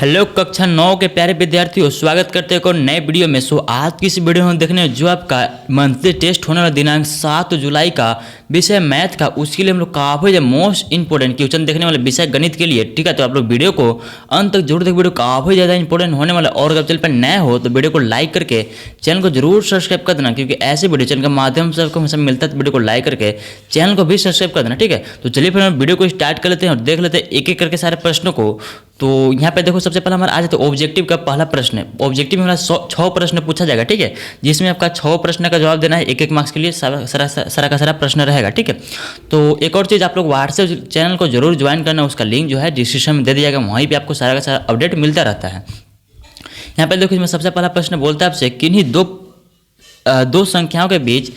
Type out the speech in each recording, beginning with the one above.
Hello कक्षा 9 के प्यारे विद्यार्थियों, स्वागत करते हैं एक और नए वीडियो में। आज की इस वीडियो में देखने जो आपका मंथली टेस्ट होने वाला दिनांक 7 जुलाई का विषय मैथ का, उसके लिए हम लोग काफ़ी मोस्ट इंपॉर्टेंट क्वेश्चन देखने वाले विषय गणित के लिए। ठीक है, तो आप लोग वीडियो को अंत तक जरूर देखें, वीडियो काफ़ी ज़्यादा इंपॉर्टेंट होने वाला। और अगर चैनल पर नए हो तो वीडियो को लाइक करके चैनल को जरूर सब्सक्राइब कर देना, क्योंकि ऐसे वीडियो चैनल के माध्यम से आपको हमेशा मिलता है। तो वीडियो को लाइक करके चैनल को भी सब्सक्राइब कर देना। ठीक है, तो चलिए फिर हम वीडियो को स्टार्ट कर लेते हैं और देख लेते हैं एक एक करके सारे प्रश्नों को। तो यहाँ पे देखो, सबसे पहले हमारा आज तो ऑब्जेक्टिव का पहला प्रश्न है। ऑब्जेक्टिव में हमारा 6 प्रश्न पूछा जाएगा। ठीक है, जिसमें आपका 6 प्रश्न का जवाब देना है, एक मार्क्स के लिए सारा का सारा प्रश्न रहेगा। ठीक है, तो एक और चीज़, आप लोग व्हाट्सएप चैनल को जरूर ज्वाइन करना, उसका लिंक जो है डिस्क्रिप्शन में दे दिया जाएगा, वहीं पर आपको सारा का सारा अपडेट मिलता रहता है। यहाँ पे देखो, इसमें सबसे पहला प्रश्न बोलता है आपसे किन्हीं दो संख्याओं के बीच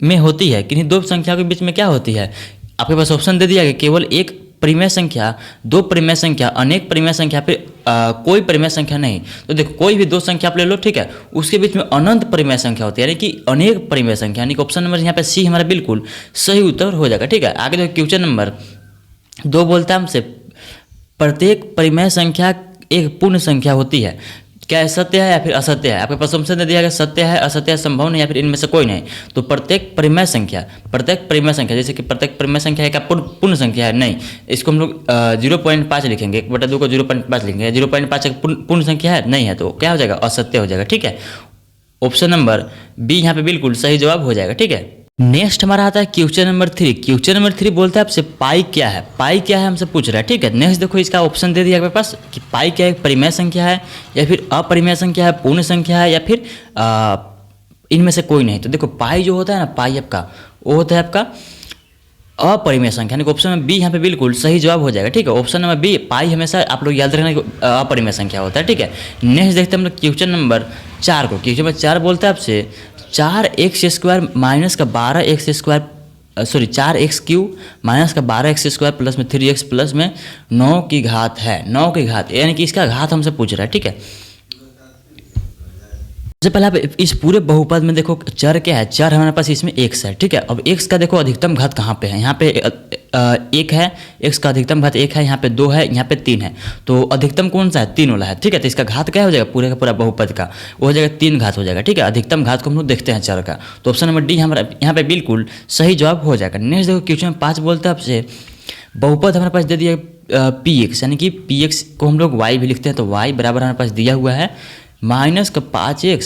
में होती है। किन्हीं दो संख्याओं के बीच में क्या होती है? आपके पास ऑप्शन दे दिया गया, केवल एक परिमेय संख्या, दो परिमेय संख्या, अनेक परिमेय संख्या, फिर कोई परिमेय संख्या नहीं। तो देखो, कोई भी दो संख्या आप ले लो, ठीक है, उसके बीच में अनंत परिमेय संख्या होती है, यानी कि अनेक परिमेय संख्या, यानी कि ऑप्शन नंबर यहाँ पे सी हमारा बिल्कुल सही उत्तर हो जाएगा। ठीक है, आगे देखो क्वेश्चन नंबर 2 बोलता है हमसे प्रत्येक परिमेय संख्या एक पूर्ण संख्या होती है। क्या सत्य है या फिर असत्य है? आपके पास ऑप्शन दे दिया गया, सत्य है, असत्य है, संभव नहीं, या फिर इनमें से कोई नहीं। तो प्रत्येक परिमेय संख्या, जैसे कि प्रत्येक परिमेय संख्या एक पूर्ण संख्या है, नहीं, इसको हम लोग 0.5 लिखेंगे, 1/2 को 0.5 लिखेंगे। 0.5 एक पूर्ण संख्या है, नहीं है, तो क्या हो जाएगा? असत्य हो जाएगा। ठीक है, ऑप्शन नंबर बी यहाँ पे बिल्कुल सही जवाब हो जाएगा। ठीक है, नेक्स्ट हमारा आता है क्वेश्चन नंबर 3। क्वेश्चन नंबर 3 बोलता है आपसे पाई क्या है। पाई क्या है हमसे पूछ रहा है। ठीक है, नेक्स्ट देखो, इसका ऑप्शन दे दिया आपके पास कि पाई क्या है, परिमेय संख्या है या फिर अपरिमेय संख्या है, पूर्ण संख्या है, या फिर इनमें से कोई नहीं। तो देखो, पाई जो होता है ना, पाई आपका वो होता है आपका अपरिमेय संख्या, यानी कि ऑप्शन नंबर बी यहाँ पे बिल्कुल सही जवाब हो जाएगा। ठीक है, ऑप्शन नंबर बी, पाई हमेशा आप लोग याद रखना कि अपरिमेय संख्या होता है। ठीक है, नेक्स्ट देखते हैं हम लोग क्वेश्चन नंबर 4 को। क्वेश्चन नंबर 4 बोलता है आपसे 4x² माइनस का 12x², सॉरी 4x³ माइनस का 12x² प्लस में 3x प्लस में 9 की घात है। 9 की घात यानी कि इसका घात हमसे पूछ रहा है। ठीक है, सबसे पहले आप इस पूरे बहुपद में देखो, चर क्या है? चर हमारे पास इसमें x है। ठीक है, अब x का देखो अधिकतम घात कहाँ पे है? यहाँ पे 1 है, x का अधिकतम घात 1 है, यहाँ पे 2 है, यहाँ पे 3 है। तो अधिकतम कौन सा है? 3 वाला है। ठीक है, तो इसका घात क्या हो जाएगा? पूरे का पूरा बहुपद का वो हो जाएगा 3 घात हो जाएगा। ठीक है, अधिकतम घात को हम लोग देखते हैं चर का, तो ऑप्शन नंबर डी हमारा यहाँ पे बिल्कुल सही जवाब हो जाएगा। नेक्स्ट देखो, क्वेश्चन नंबर 5 बोलते हैं आपसे बहुपद हमारे पास दे दिया px, यानी कि px को हम लोग y भी लिखते हैं, तो y बराबर हमारे पास दिया हुआ है माइनस का 5x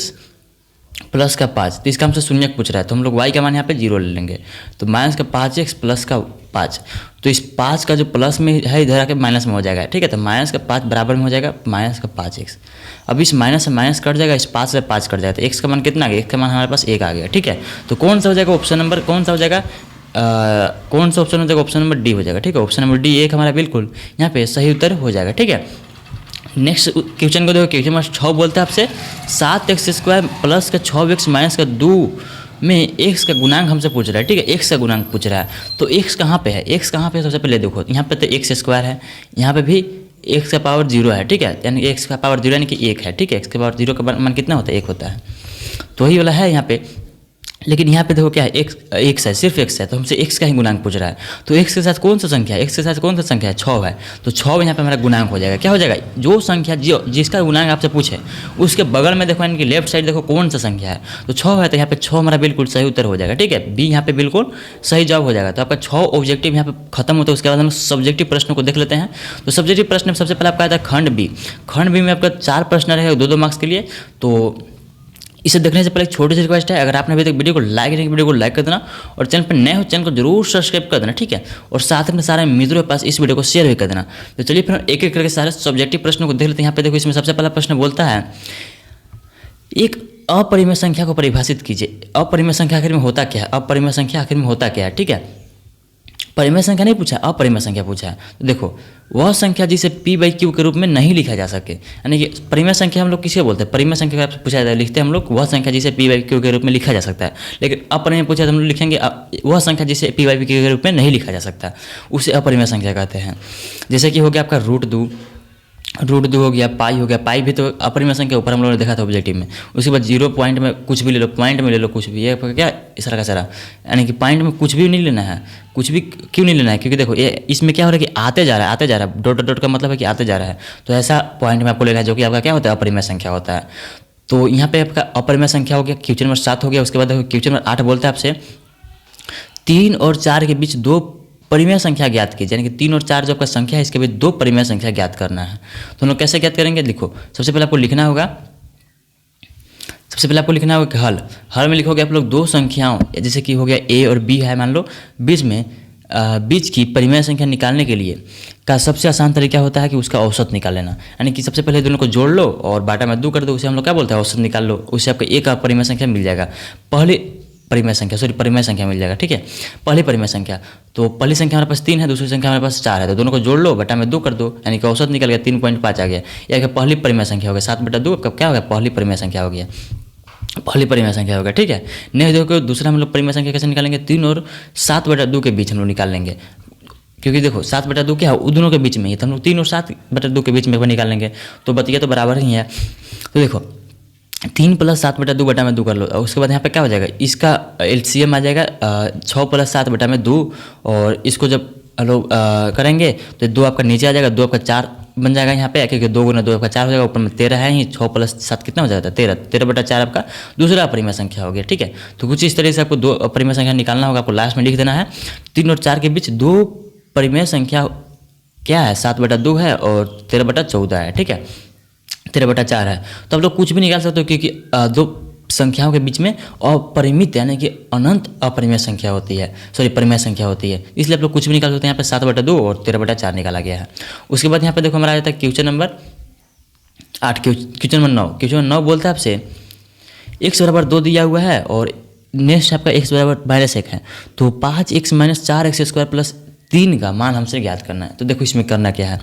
प्लस का 5। तो इसका हमसे शून्य पूछ रहा है, तो हम लोग y का मान यहाँ पे 0 ले लेंगे। तो माइनस का 5x प्लस का 5, तो इस 5 का जो प्लस में है इधर आके माइनस में हो जाएगा। ठीक है, तो माइनस का 5 बराबर में हो जाएगा माइनस का 5x। अब इस माइनस से माइनस कट जाएगा, इस 5 से 5 कट जाएगा, तो x का मान कितना आ गया? x का मान हमारे पास 1 आ गया। ठीक है, तो कौन सा हो जाएगा? ऑप्शन नंबर कौन सा हो जाएगा? कौन सा ऑप्शन हो जाएगा? ऑप्शन नंबर डी हो जाएगा। ठीक है, ऑप्शन नंबर डी एक हमारा बिल्कुल यहाँ पे सही उत्तर हो जाएगा। ठीक है, नेक्स्ट क्वेश्चन को देखो, क्वेश्चन नंबर 6 बोलता है आपसे 7x² प्लस का 6x माइनस का 2 में x का गुणांक हमसे पूछ रहा है। ठीक है, x का गुणांक पूछ रहा है, तो x कहाँ पे है? x कहाँ पे? सबसे पहले देखो, यहाँ पे तो x² है, यहाँ पे भी x का पावर 0 है। ठीक है, यानी x का पावर 0 यानी कि 1 है। ठीक है, x का पावर 0 का मान कितना होता है? 1 होता है, तो वही वाला है यहाँ पे। लेकिन यहाँ पे देखो क्या है? x है, सिर्फ x है, तो हमसे x का ही गुणांक पूछ रहा है। तो x के साथ कौन सा संख्या है? x के साथ कौन सा संख्या है? 6 है, तो 6 यहाँ पे हमारा गुणांक हो जाएगा। क्या हो जाएगा? जो संख्या जिसका गुणांक आपसे पूछे उसके बगल में देखो, यानी कि लेफ्ट साइड देखो कौन सा संख्या है, तो 6 है, तो यहाँ पे 6 हमारा बिल्कुल सही उत्तर हो जाएगा। ठीक है, बी यहाँ पे बिल्कुल सही जवाब हो जाएगा। तो आपका 6 ऑब्जेक्टिव यहाँ पे खत्म होता है। उसके बाद हम सब्जेक्टिव प्रश्नों को देख लेते हैं। तो सब्जेक्टिव प्रश्न में सबसे पहले आपका आता है खंड बी। खंड बी में आपका 4 प्रश्न रहेगा 2-2 मार्क्स के लिए। तो इसे देखने से पहले एक छोटी सी रिक्वेस्ट है, अगर आपने अभी तक वीडियो को लाइक नहीं, वीडियो को लाइक कर देना, और चैनल पर नए हो चैनल को जरूर सब्सक्राइब कर देना। ठीक है, और साथ में सारे मित्रों के पास इस वीडियो को शेयर भी कर देना। तो चलिए फिर एक एक करके सारे सब्जेक्टिव प्रश्नों को देख लेते हैं। यहाँ पे देखो, इसमें सबसे पहला प्रश्न बोलता है एक अपरिमेय संख्या को परिभाषित कीजिए। अपरिमेय संख्या आखिर में होता क्या है? अपरिमेय संख्या आखिर में होता क्या है? ठीक है, परिमेय संख्या नहीं पूछा, अपरिमेय संख्या पूछा है। तो देखो, वह संख्या जिसे p/q के रूप में नहीं लिखा जा सके, यानी कि परिमेय संख्या हम लोग किसे बोलते हैं? परिमेय संख्या आपसे पूछा जाता है, लिखते हैं हम लोग वह संख्या जिसे p/q के रूप में लिखा जा सकता है। लेकिन अपरिमेय पूछा तो हम लोग लिखेंगे वह संख्या जिसे p/q के रूप में नहीं लिखा जा सकता, उसे अपरिमेय संख्या कहते हैं। जैसे कि हो गया आपका √2, √2 हो गया, पाई हो गया। पाई भी तो अपरिमेय संख्या ऊपर हम लोगों ने देखा था ऑब्जेक्टिव में। उसके बाद 0 पॉइंट में कुछ भी ले लो, पॉइंट में ले लो कुछ भी, ये आपका क्या सारा का सारा, यानी कि पॉइंट में कुछ भी नहीं लेना है। कुछ भी क्यों नहीं लेना है? क्योंकि देखो ये इसमें क्या हो रहा है कि आते जा रहा है, आते जा रहा है, डॉट डॉट का मतलब है कि आते जा रहा है। तो ऐसा पॉइंट में आपको लेना है जो कि आपका क्या होता है, अपरिमेय संख्या होता है। तो यहाँ पे आपका अपरिमेय संख्या हो गया, क्वेश्चन नंबर 7 हो गया। उसके बाद देखो क्वेश्चन नंबर 8 बोलता है आपसे 3 और 4 के बीच 2 परिमेय संख्या ज्ञात कीजिए, यानी कि 3 और 4 जो आपका संख्या है इसके बीच 2 परिमेय संख्या ज्ञात करना है। तो हम लोग कैसे ज्ञात करेंगे? देखो सबसे पहले आपको लिखना होगा, कि हल में लिखोगे आप लोग 2 संख्याओं, जैसे कि हो गया a और b है, मान लो बीच की परिमेय संख्या निकालने के लिए का सबसे आसान तरीका होता है कि उसका औसत निकाल लेना। यानी कि सबसे पहले दोनों को जोड़ लो और बाटा में 2 कर दो, उसे हम लोग क्या बोलते हैं, औसत निकाल लो। उससे आपको एक परिमेय संख्या मिल जाएगा, परिमेय संख्या मिल जाएगा। ठीक है, पहली परिमेय संख्या, तो पहली संख्या हमारे पास 3 है, दूसरी संख्या हमारे पास 4 है, तो दोनों को जोड़ लो, बटा में 2 कर दो, यानी कि औसत निकल गया 3.5 आ गया। यह पहली परिमेय संख्या हो गया। 7/2 आपका क्या हो गया, पहली परिमेय संख्या हो गया, ठीक है। नेक्स्ट देखो दूसरा हम लोग परिमेय संख्या कैसे निकालेंगे, 3 और 7/2 के बीच हम लोग निकाल लेंगे। क्योंकि देखो 7/2 क्या है, दोनों के बीच में ही, तो हम लोग 3 और 7/2 के बीच में निकाल लेंगे, तो बतिया तो बराबर ही है। तो देखो 3 + 7/2 बटा में 2 कर लो, और उसके बाद यहाँ पे क्या हो जाएगा, इसका LCM आ जाएगा 6 + 7 बटा में 2, और इसको जब लोग करेंगे तो 2 आपका नीचे आ जाएगा, 2 आपका 4 बन जाएगा यहाँ पे, क्योंकि 2 × 2 आपका 4 हो जाएगा, ऊपर में 13 है ही, 6 + 7 कितना हो जाता है 13, 13/4 आपका दूसरा परिमेय संख्या हो गया। ठीक है, तो कुछ इस तरह से आपको 2 परिमेय संख्या निकालना होगा, आपको लास्ट में लिख देना है 3 और 4 के बीच 2 परिमेय संख्या क्या है, 7/2 है और 13/14 है। ठीक है, 13/4 है। तो आप लोग कुछ भी निकाल सकते हो, क्योंकि 2 संख्याओं के बीच में अपरिमित यानी कि अनंत अपरिमेय संख्या होती है, परिमेय संख्या होती है, इसलिए आप लोग कुछ भी निकाल सकते हैं। यहाँ पे 7/2 और 13/4 निकाला गया है। उसके बाद यहाँ पे देखो हमारा आ जाता है question number 8, question number 9। Question number 9 बोलता है आपसे x = 2 दिया हुआ है और नेक्स्ट आपका x = -1 है, तो 5x - 4x² + 3 का मान हमसे ज्ञात करना है। तो देखो इसमें करना क्या है,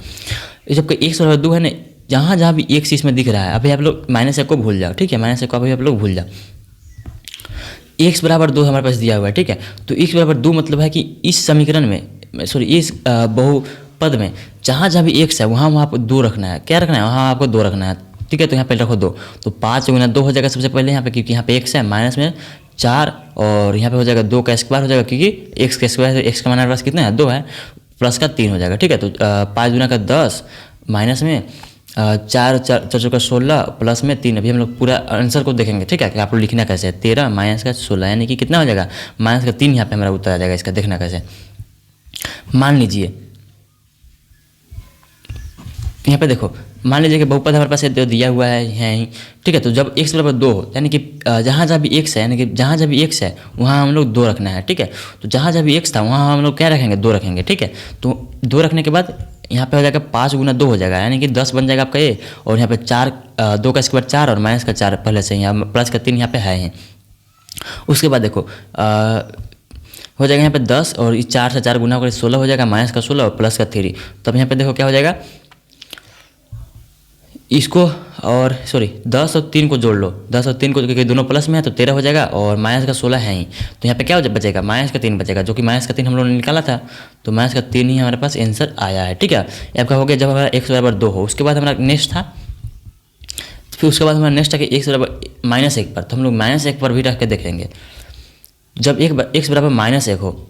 ये जब x = 2 है ना, जहाँ भी x इसमें दिख रहा है, अभी आप लोग -1 को भूल जाओ। ठीक है, -1 को अभी आप लोग भूल जाओ। x = 2 हमारे पास दिया हुआ है। ठीक है, तो x = 2 मतलब है कि इस समीकरण में, इस बहुपद में जहाँ भी x है वहाँ आपको 2 रखना है। क्या रखना है, वहाँ आपको 2 रखना है। ठीक है, तो यहाँ पे रखो 2, तो 5 × 2 हो जाएगा सबसे पहले यहाँ पे, क्योंकि यहाँ पे x है, माइनस में 4, और यहाँ पे हो जाएगा 2 का स्क्वायर हो जाएगा, क्योंकि x का स्क्वायर है, x का मान हमारे पास कितना है 2 है, प्लस का 3 हो जाएगा। ठीक है, तो 5 × 10 माइनस में 4 × 16 प्लस में 3। अभी हम लोग पूरा आंसर को देखेंगे। ठीक है, कि आप लोग लिखना कैसे है, 13 - 16 यानी कि कितना हो जाएगा, -3 यहाँ पे हमारा उत्तर आ जाएगा। इसका देखना कैसे, मान लीजिए यहाँ पे देखो, मान लीजिए कि बहुपद हमारे पास दिया हुआ है ही। ठीक है, तो जब x = 2 हो, यानी कि जहाँ भी x है, यानी कि जहाँ भी x है वहाँ हम लोग 2 रखना है। ठीक है, तो जहाँ भी x था वहाँ हम लोग क्या रखेंगे, 2 रखेंगे। ठीक है, तो 2 रखने के बाद यहाँ पे हो जाएगा 5 × 2 हो जाएगा, यानी कि 10 बन जाएगा आपका ये, और यहाँ पे 2 का स्क्वायर 4 और माइनस का 4 पहले से यहाँ प्लस का 3 यहाँ पे है ही। उसके बाद देखो हो जाएगा यहाँ पे 10, और इस 4 से 4 गुना कर 16 हो जाएगा, माइनस का 16 और प्लस का 3। तब यहाँ पे देखो क्या हो जाएगा, इसको और 10 और 3 को जोड़ लो, 10 और 3 को, क्योंकि दोनों प्लस में है तो 13 हो जाएगा, और माइनस का 16 है ही, तो यहाँ पे क्या हो बचेगा, माइनस का 3 बचेगा, जो कि माइनस का 3 हम लोगों ने निकाला था, तो माइनस का 3 ही हमारे पास आंसर आया है। ठीक है, ये आपका हो गया जब हमारा x = 2 हो। उसके बाद हमारा नेक्स्ट था, फिर उसके बाद हमारा नेक्स्ट था कि x = -1 पर, तो हम लोग -1 पर भी रख के देखेंगे। जब x = -1 हो,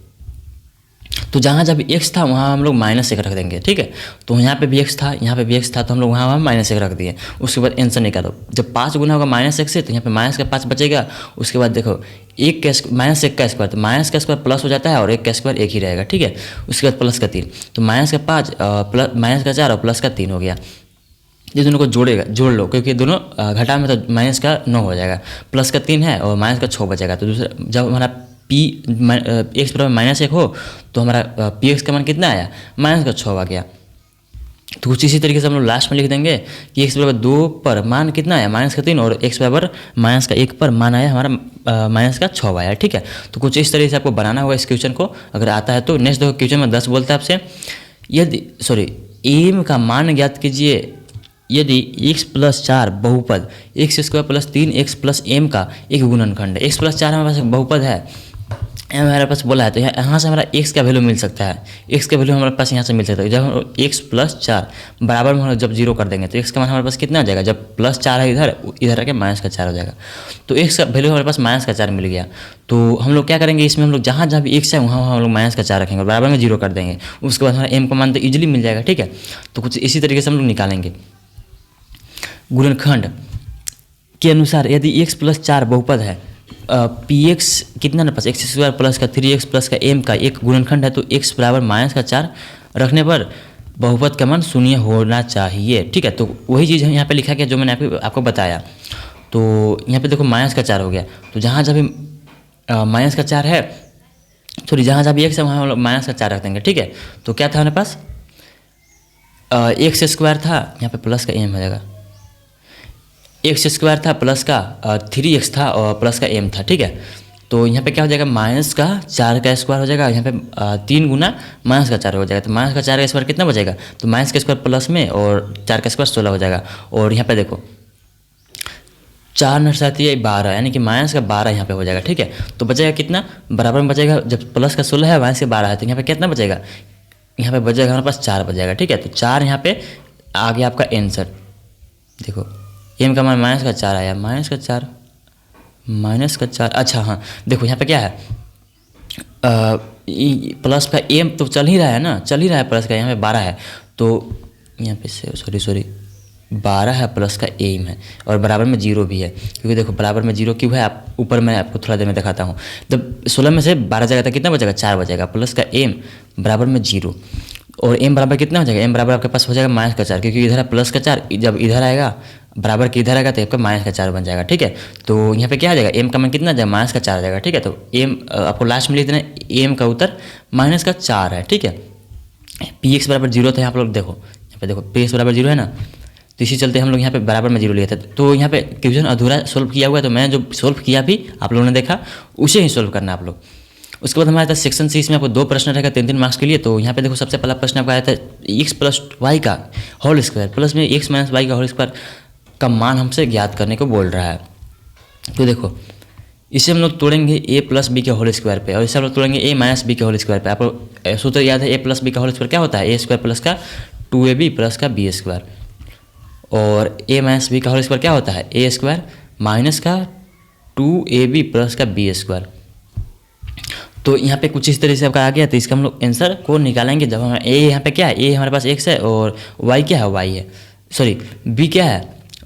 तो जहाँ जब x था वहाँ हम लोग -1 रख देंगे। ठीक है, तो यहाँ पे भी x था, यहाँ पे भी x था, तो हम लोग वहाँ -1 रख दिए। उसके बाद आंसर निकालो, जब 5 गुना होगा -1 से, तो यहाँ पे -5 बचेगा। उसके बाद देखो -1 का स्क्वायर, तो माइनस का स्क्वायर प्लस हो जाता है, और 1 का स्क्वायर 1 ही रहेगा। ठीक है, उसके बाद प्लस का 3, तो -5 प्लस का 4 और प्लस का 3 हो गया। ये दोनों को जोड़ लो, क्योंकि दोनों घटा में तो माइनस का 9 हो जाएगा, प्लस का 3 है और माइनस का 6 बचेगा। तो दूसरा जब हमारा x = -1 हो, तो हमारा px का मान कितना आया, -6 आ गया। तो कुछ इसी तरीके से हम लोग लास्ट में लिख देंगे कि x = 2 पर मान कितना आया, -3, और x = -1 पर मान आया हमारा -6 आया। ठीक है, तो कुछ इस तरीके से आपको बनाना होगा इस क्वेश्चन को, अगर आता है तो। नेक्स्ट देखो क्वेश्चन में 10 बोलता है आपसे, m का मान ज्ञात कीजिए यदि x + 4 बहुपद x² + 3x + m का एक गुणनखंड है। x + 4 हमारे पास एक बहुपद है, हमारे पास बोला है तो यहाँ से हमारा x का वैल्यू मिल सकता है, x का वैल्यू हमारे पास यहाँ से मिल सकता है। जब हम x प्लस 4 बराबर में हम जब जीरो कर देंगे तो x का मान हमारे पास कितना हो जाएगा, जब प्लस 4 है इधर आके माइनस का 4 हो जाएगा। तो x का वैल्यू हमारे पास माइनस का 4 मिल गया। तो हम लोग क्या करेंगे, इसमें हम लोग जहाँ जहाँ भी x है वहाँ हम लोग माइनस का 4 रखेंगे और बराबर में जीरो कर देंगे। उसके बाद हमारा m का मान तो ईजिली मिल जाएगा, ठीक है। तो कुछ इसी तरीके से हम लोग निकालेंगे। गुणनखंड के अनुसार यदि x प्लस 4 बहुपद है, पी एक्स कितना ना पास एक्स स्क्वायर प्लस का 3x प्लस का m का एक गुणनखंड है, तो x बराबर माइनस का 4 रखने पर बहुपद का मान शून्य होना चाहिए, ठीक है। तो वही चीज़ यहाँ पे लिखा गया जो मैंने आपको बताया। तो यहाँ पे देखो माइनस का 4 हो गया, तो जहाँ जहाँ भी माइनस का 4 है, सॉरी जहाँ जहाँ भी x है वहाँ हम लोग माइनस का 4 रख देंगे, ठीक है। तो क्या था हमारे पास एक्स स्क्वायर था, यहाँ पे प्लस का m हो जाएगा। एक्स स्क्वायर था प्लस का 3x था और प्लस का m था, ठीक है। तो यहाँ पे क्या हो जाएगा, माइनस का 4 का स्क्वायर हो जाएगा, यहाँ पे 3 गुना माइनस का 4 हो जाएगा। तो माइनस का 4 का स्क्वायर कितना बचेगा, तो माइनस का स्क्वायर प्लस में और 4 का स्क्वायर 16 हो जाएगा। और यहाँ पे देखो 4 नट 7 12, यानी कि माइनस का 12 यहाँ पे हो जाएगा, ठीक है। तो बचेगा कितना, बराबर में बचेगा, जब प्लस का 16 है माइनस का 12 है, तो यहाँ पे कितना बचेगा, यहाँ पे बचेगा हमारे पास 4 बचेगा, ठीक है। तो 4 यहाँ पे आ गया आपका आंसर। देखो m का मान माइनस का 4 आया, माइनस का 4। अच्छा हाँ देखो यहाँ पे क्या है, प्लस का m तो चल ही रहा है ना, चल ही रहा है प्लस का, यहाँ पे 12 है, तो यहाँ पे से सॉरी 12 है प्लस का m है और बराबर में 0 भी है। क्योंकि देखो बराबर में 0 क्यों है, आप ऊपर मैं आपको थोड़ा देर में दिखाता हूँ। जब 16 में से 12 जाएगा तो कितना बचेगा, 4 बचेगा, प्लस का m बराबर में 0 और m बराबर कितना हो जाएगा, m बराबर आपके पास हो जाएगा माइनस का 4, क्योंकि इधर है प्लस का 4, जब इधर आएगा बराबर के इधर आएगा तो आपका माइनस का 4 बन जाएगा, ठीक है। तो यहाँ पे क्या आ जाएगा, m का मान कितना आ जाएगा, माइनस का 4 आ जाएगा, ठीक है। तो m आपको लास्ट में लिख देना, m का उत्तर माइनस का 4 है, ठीक है। पी एक्स बराबर 0 था, यहाँ पर लोग देखो, यहाँ पे देखो पी एक्स बराबर 0 है ना, तो इसी चलते हम लोग यहाँ पे बराबर में 0 लिए थे। तो यहाँ पे क्वेश्चन अधूरा सोल्व किया हुआ है, तो मैं जो सोल्व किया भी आप लोगों ने देखा उसे ही सोल्व करना आप लोग। उसके बाद हमारे पास सेक्शन सी, इसमें आपको 2 प्रश्न रहेगा 3-3 मार्क्स के लिए। तो यहाँ पे देखो सबसे पहला प्रश्न आपका आया था x प्लस वाई का होल स्क्वायर प्लस में x माइनस वाई का होल स्क्वायर का मान हमसे ज्ञात करने को बोल रहा है। तो देखो इसे हम लोग तोड़ेंगे a प्लस बी के होल स्क्वायर पे और इसे हम लोग तोड़ेंगे a माइनस बी के होल स्क्वायर पे। आपको सूत्र याद है, a प्लस बी का होल स्क्वायर क्या होता है, a स्क्वायर प्लस का 2ab प्लस का बी स्क्वायर, और a माइनस बी का होल स्क्वायर क्या होता है, a स्क्वायर माइनस का 2ab प्लस का बी स्क्वायर। तो यहाँ पे कुछ इस तरह से आपका आ गया। तो इसका हम लोग आंसर को निकालेंगे जब हमारा a यहाँ पे क्या है, a हमारे पास x है और y क्या है, y है, सॉरी b क्या है,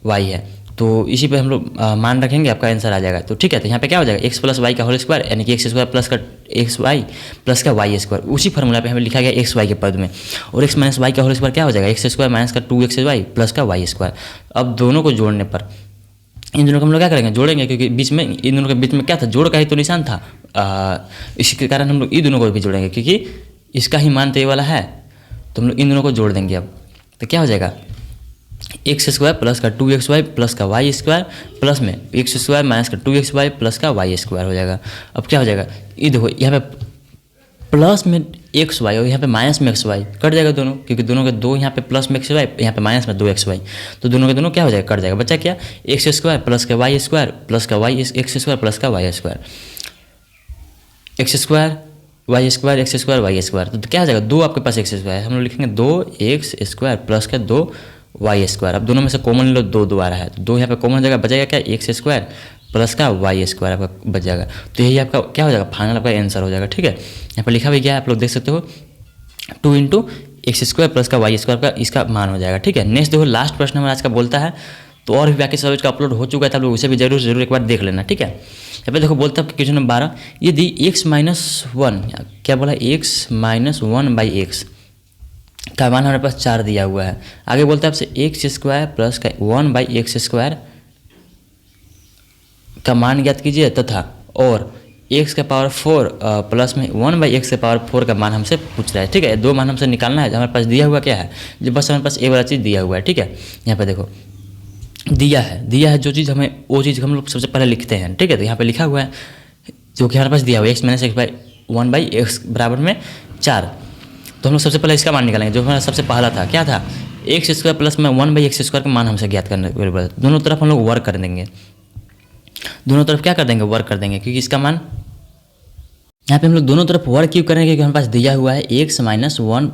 y है। तो इसी पे हम लोग मान रखेंगे, आपका आंसर आ जाएगा। तो ठीक है, तो यहाँ पे क्या हो जाएगा, x प्लस वाई का होल स्क्वायर यानी कि एक्स स्क्वायर प्लस का एक्स वाई प्लस का वाई स्क्वायर, उसी फार्मूला पे हमें लिखा गया एक्स वाई के पद में। और x माइनस वाई का होल स्क्वायर क्या हो जाएगा, एक्स स्क्वायर माइनस का 2x वाई प्लस का वाई स्क्वायर। अब दोनों को जोड़ने पर इन दोनों को हम लोग क्या करेंगे, जोड़ेंगे, क्योंकि बीच में इन दोनों के बीच में क्या था, जोड़ का ही तो निशान था। इसके कारण हम लोग इन दोनों को भी जोड़ेंगे, क्योंकि इसका ही मान तो ये वाला है, तो हम लोग इन दोनों को जोड़ देंगे। अब तो क्या हो जाएगा, एक्स स्क्वायर प्लस का 2x वाई प्लस का वाई स्क्वायर प्लस में एक्स स्क्वायर माइनस का 2x वाई प्लस का वाई स्क्वायर हो जाएगा। अब क्या हो जाएगा, ये देखो यहाँ पे प्लस में एक्स वाई और यहाँ पे माइनस में एक्स वाई कट जाएगा दोनों, क्योंकि दोनों के दो यहाँ पे प्लस में एक्स वाई, यहाँ पे माइनस में 2x वाई, तो दोनों के दोनों क्या हो जाएगा, कट जाएगा। बच्चा क्या, एक्स स्क्वायर प्लस का वाई स्क्वायर प्लस का वाई एक्स स्क्वायर प्लस का y square, x square y square x square y square. तो क्या हो जाएगा, 2 आपके पास एक्स स्क्वायर, हम लोग लिखेंगे 2x स्क्वायर प्लस का 2 वाई स्क्वायर। अब दोनों में से कॉमन लो, 2 आ रहा है, तो 2 यहाँ पे कॉमन हो जाएगा, बचेगा क्या, एक्स स्क्वायर प्लस का वाई स्क्वायर आपका बच जाएगा। तो यही आपका क्या हो जाएगा, फाइनल आपका आंसर हो जाएगा। ठीक है, यहाँ पर लिखा भी गया है, आप लोग देख सकते हो, 2 इंटू एक्स स्क्वायर प्लस का वाई स्क्वायर का इसका मान हो जाएगा। ठीक है, नेक्स्ट देखो लास्ट प्रश्न हमारा आज का बोलता है, तो और भी बाकी सब इसका अपलोड हो चुका है, तो आप लोग उसे भी जरूर एक बार देख लेना। ठीक है, यहाँ पे देखो बोलता है क्वेश्चन नंबर 12, यदि x माइनस 1 क्या बोला, x माइनस 1 बाई एक्स का मान हमारे पास 4 दिया हुआ है। आगे बोलता है आपसे एक्स स्क्वायर प्लस का 1 बाई एक्स स्क्वायर का मान ज्ञात कीजिए तथा और x का पावर 4 प्लस में 1 बाई एक्स का पावर 4 का मान हमसे पूछ रहा है। ठीक है, 2 मान हमसे निकालना है, हमारे पास दिया हुआ क्या है, जो बस हमारे पास ए वाला चीज़ दिया हुआ है। ठीक है, यहाँ पे देखो दिया है जो चीज़ हमें, वो चीज़ हम लोग सबसे पहले लिखते हैं। ठीक है, तो यहाँ पे लिखा हुआ है जो कि हमारे पास दिया हुआ है x minus x by 1 by x बराबर में 4। तो हम लोग सबसे पहले इसका मान निकालेंगे, जो हमारा सबसे पहला था क्या था, एक्स स्क्वायर प्लस में 1 बाई एक्स स्क्वायर का मान हमसे ज्ञात करने के लिए दोनों तरफ हम लोग वर्क कर देंगे, दोनों तरफ क्या कर देंगे, वर्क कर देंगे, क्योंकि इसका मान यहाँ पे हम लोग दोनों तरफ वर्क क्यों करेंगे, क्योंकि हमारे पास दिया हुआ है x माइनस 1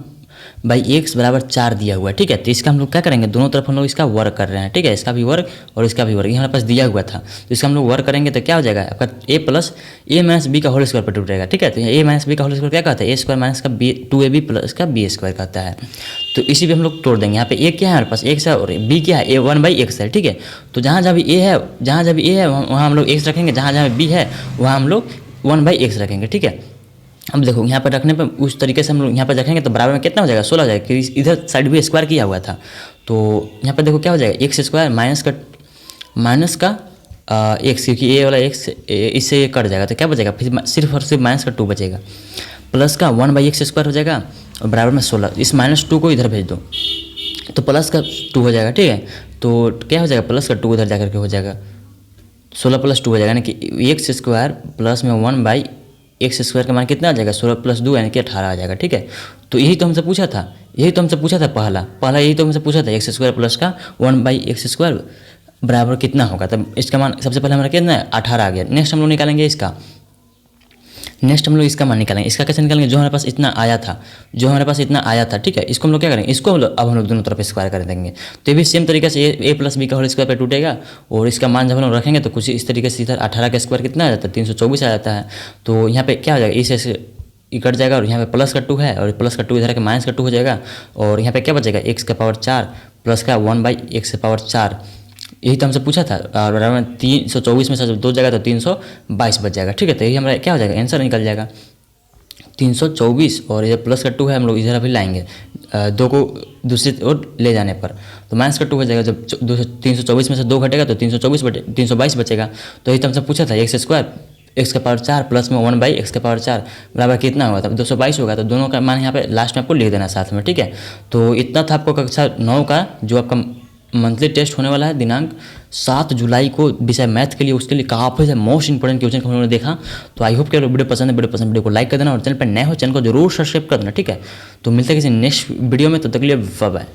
बाई एक्स बराबर 4 दिया हुआ है, ठीक है। तो इसका हम लोग क्या करेंगे, दोनों तरफ हम लोग इसका वर्क कर रहे हैं, ठीक है। इसका भी वर्क और इसका भी वर्क, ये हमारे पास दिया हुआ था। तो इसका हम लोग वर्क करेंगे तो क्या हो जाएगा आपका a plus a minus b का होल स्क्वायर पर टूटेगा, ठीक है। तो ए माइनस बी का होल स्क्वायर क्या कहता है, ए स्क्वायर माइनस का बी 2ab प्लस का बी स्क्वायर कहता है। तो इसी पे हम लोग तोड़ देंगे। यहाँ पे ए क्या है हमारे पास, एक्स है, और बी क्या है, ए 1/x है, ठीक है। तो जहाँ जहाँ भी ए है वहाँ हम लोग एक्स रखेंगे, जहाँ जहाँ बी है वहाँ हम लोग 1/x रखेंगे, ठीक है। अब देखो यहाँ पर रखने पर उस तरीके से हम लोग यहाँ पर रखेंगे तो बराबर में कितना हो जाएगा, 16 हो जाएगा, क्योंकि इधर साइड भी स्क्वायर किया हुआ था। तो यहाँ पर देखो क्या हो जाएगा, एक्स स्क्वायर माइनस का एक्स, क्योंकि ए वाला एक्स इससे ये कट जाएगा तो क्या बचेगा, फिर सिर्फ और सिर्फ माइनस का 2 बचेगा, प्लस का 1/x स्क्वायर हो जाएगा और बराबर में 16। इस -2 को इधर भेज दो तो प्लस का 2 हो जाएगा, ठीक है। तो क्या हो जाएगा, प्लस का 2 उधर जाकर के हो जाएगा, 16 + 2 हो जाएगा, यानी कि एक्स स्क्वायर प्लस में 1/x स्क्वायर का मान कितना आ जाएगा, 16 + 2 यानी कि 18 आ जाएगा, ठीक है। तो यही तो हमसे पूछा था, पहला यही तो हमसे पूछा था, एक्स स्क्वायर प्लस का 1/x स्क्वायर बराबर कितना होगा। तब इसका मान सबसे पहले हमारा कितना है, 18 आ गया। नेक्स्ट हम लोग निकालेंगे इसका मान निकालेंगे। इसका कैसे निकालेंगे, जो हमारे पास इतना आया था, ठीक है। इसको हम लोग क्या करेंगे, इसको अब हम लोग दोनों तरफ स्क्वायर कर देंगे। तो ये भी सेम तरीके से a + b का होल स्क्वायर पे टूटेगा, और इसका मान जब हम लोग रखेंगे तो कुछ इस तरीके से इधर 18 का स्क्वायर कितना आ जाता है, 324 आ जाता है। तो यहाँ पे क्या हो जाएगा, इसे कट जाएगा, और यहाँ पे प्लस का 2 है, और प्लस का 2 इधर के माइनस का 2 हो जाएगा, और यहाँ पे क्या बचेगा, x⁴ प्लस का 1/x⁴। यही तो हमसे पूछा था, और बराबर 324 में से जब 2 जाएगा तो 322 बच जाएगा, ठीक है। तो यही हमारा क्या हो जाएगा, आंसर निकल जाएगा 324, और ये प्लस का 2 है हम लोग इधर अभी लाएंगे 2 को दूसरी ओर ले जाने पर, तो माइनस का 2 हो जाएगा। जब 324 में से 2 घटेगा तो 322 बचेगा। तो यही तो हमसे पूछा था, x² प्लस में 1/x⁴ बराबर कितना होगा, तब 222 होगा। तो दोनों का मान यहाँ पे लास्ट में आपको लिख देना साथ में, ठीक है। तो इतना था आपको कक्षा 9 का जो आपका मंथली टेस्ट होने वाला है दिनांक 7 जुलाई को, विषय मैथ के लिए। उसके लिए काफ़ी से मोस्ट इंपॉर्टेंट क्वेश्चन को हम लोगों ने देखा। तो आई होप कि वीडियो पसंद है, वीडियो को लाइक कर देना, और चैनल पर नए हो चैनल को जरूर सब्सक्राइब कर देना, ठीक है। तो मिलते हैं किसी नेक्स्ट वीडियो में, तब तक के लिए बाय बाय।